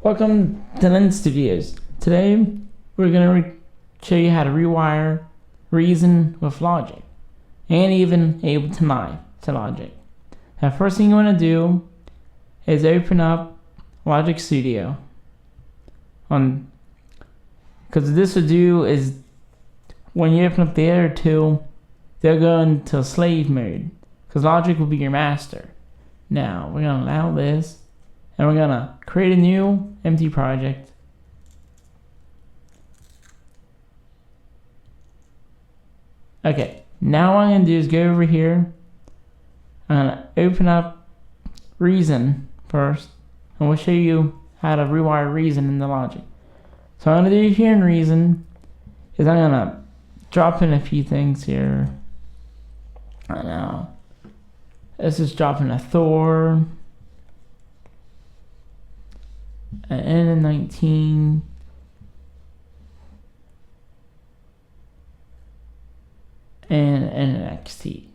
Welcome to Lens Studios. Today we're going to show you how to rewire reason with logic and even Ableton Live to logic. Now first thing you want to do is open up Logic Studio because this will do is when you open up the other two, they'll go into slave mode because Logic will be your master. Now we're going to allow this and we're going to create a new empty project. Okay, now what I'm going to do is go over here. I'm going to open up Reason first, and we'll show you how to rewire Reason in the Logic. So what I'm going to do here in Reason is I'm going to drop in a few things here. I know. Let's just drop in a Thor, an N19, and an NXT.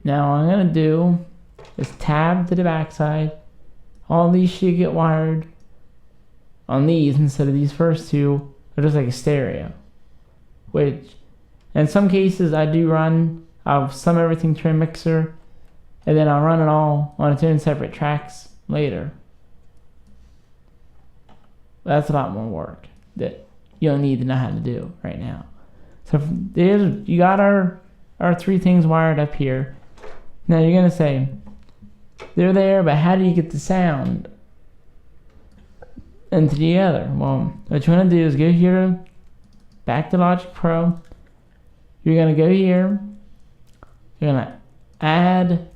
Now what I'm going to do is tab to the backside. All these should get wired on these instead of these first two. They're just like a stereo. Which, in some cases I do run, I'll sum everything to a mixer, and then I'll run it all on its own separate tracks later. That's a lot more work that you don't need to know how to do right now. So there's, you got our three things wired up here. Now you're gonna say, they're there, but how do you get the sound into the other? Well, what you wanna do is go here, back to Logic Pro. You're gonna go here, you're gonna add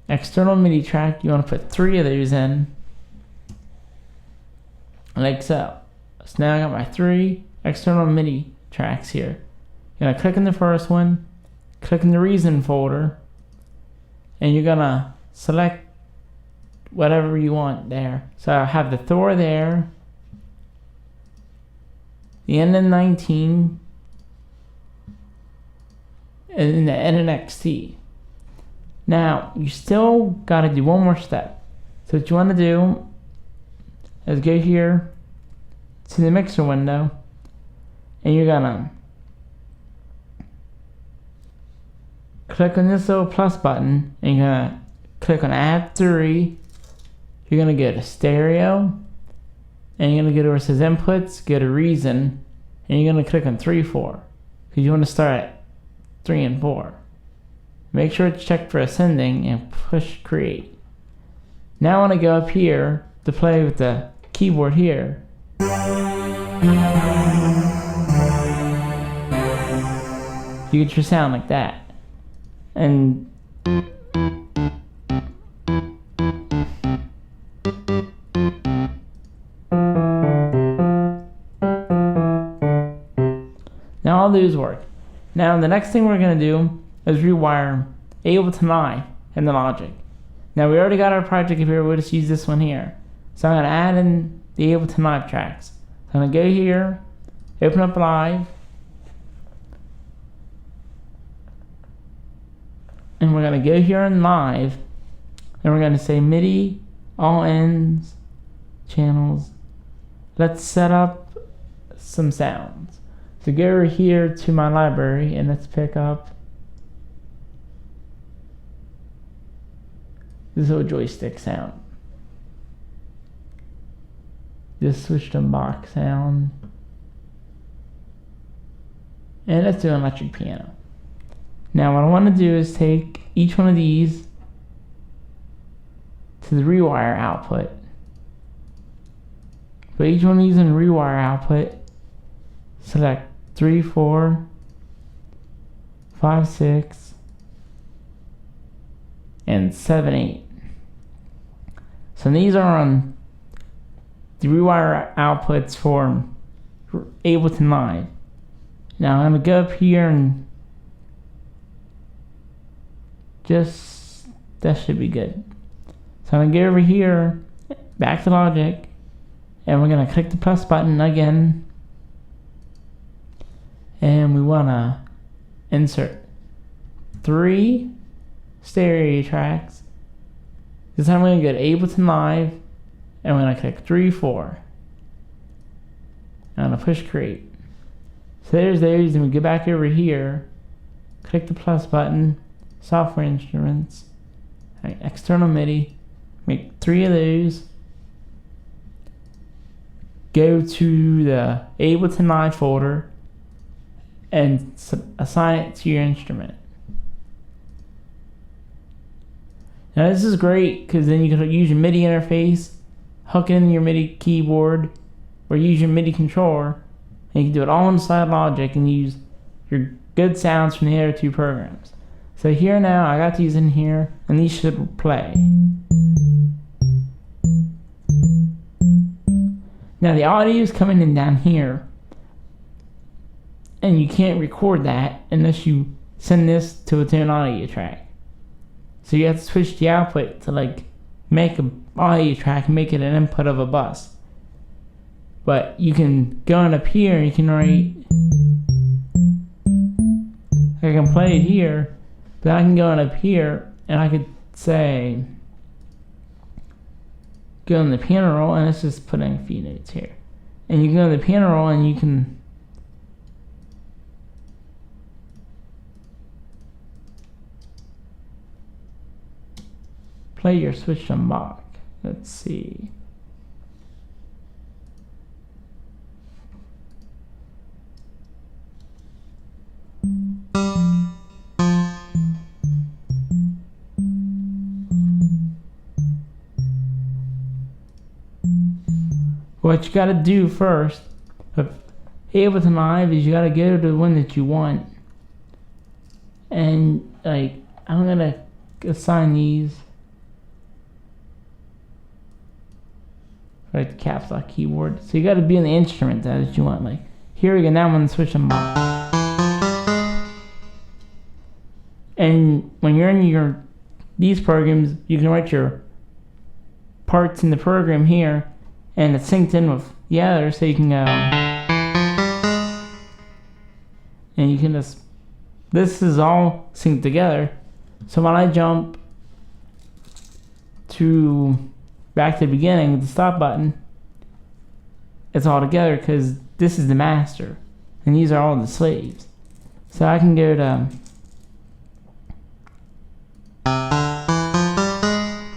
external MIDI track. You wanna put 3 of those in, like so. So now I got my 3 external MIDI tracks here. You're gonna click on the first one, click in the Reason folder, and you're gonna select whatever you want there. So I have the Thor there, the N19, and the NXT. Now you still gotta do one more step. So what you wanna do is go here to the mixer window, and you're gonna click on this little plus button, and you're gonna click on add 3. You're gonna go to stereo, and you're gonna go to where it says inputs, go to Reason, and you're gonna click on 3, 4, because you want to start at 3 and 4. Make sure it's checked for ascending and push create. Now I want to go up here to play with the keyboard here. You get your sound like that. And now all those work. Now the next thing we're going to do is rewire Ableton Live in the Logic. Now we already got our project up here, we'll just use this one here. So I'm going to add in the Ableton Live tracks. So I'm going to go here, open up Live, and we're going to go here in Live, and we're going to say MIDI, all ends, channels. Let's set up some sounds. So go over here to my library and let's pick up this little joystick sound. Just switch to box sound. And let's do an electric piano. Now what I want to do is take each one of these to the Rewire output. Put each one of these in Rewire output. Select 3, 4, 5, 6, and 7, 8. So these are on the Rewire outputs for Ableton Live. Now I'm going to go up here and just, that should be good. So I'm going to go over here, back to Logic, and we're going to click the plus button again. And we want to insert 3 stereo tracks This time I'm going to go to Ableton Live, and I'm going to click 3, 4. I'm going to push create. So there's those, and we go back over here, click the plus button, software instruments, external MIDI, make 3 of those, go to the Ableton Live folder, and assign it to your instrument. Now this is great because then you can use your MIDI interface, hook it into your MIDI keyboard, or use your MIDI controller, and you can do it all inside Logic and use your good sounds from the other 2 programs. So here now, I got these in here, and these should play. Now the audio is coming in down here, and you can't record that unless you send this to its own audio track. So you have to switch the output to like make an audio track and make it an input of a bus. But you can go on up here and you can write, I can play it here, but I can go on up here and I could say, go on the piano roll, and let's just put in a few notes here. And you can go on the piano roll and you can play your switch to Mach. Let's see. What you gotta do first, Ableton Live, is you gotta go to the one that you want. And like, I'm gonna assign these. Right, the caps lock keyboard. So you gotta be in the instrument that you want. Like, here we go, now I'm gonna switch them up. And when you're in these programs, you can write your parts in the program here, and it's synced in with the other, so you can go, and you can just, this is all synced together. So when I jump to back to the beginning with the stop button, it's all together because this is the master and these are all the slaves. So I can go to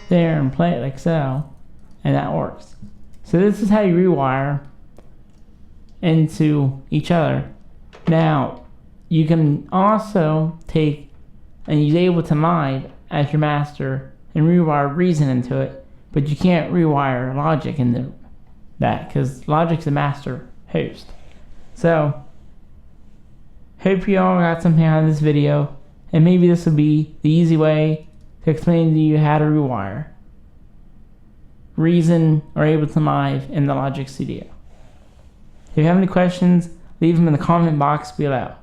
there and play it like so, and that works. So this is how you rewire into each other. Now you can also take and use Ableton Live as your master and rewire Reason into it, but you can't rewire Logic into that because Logic's the master host. So hope you all got something out of this video, and maybe this will be the easy way to explain to you how to rewire Reason or Ableton Live in the Logic Studio. If you have any questions, leave them in the comment box below.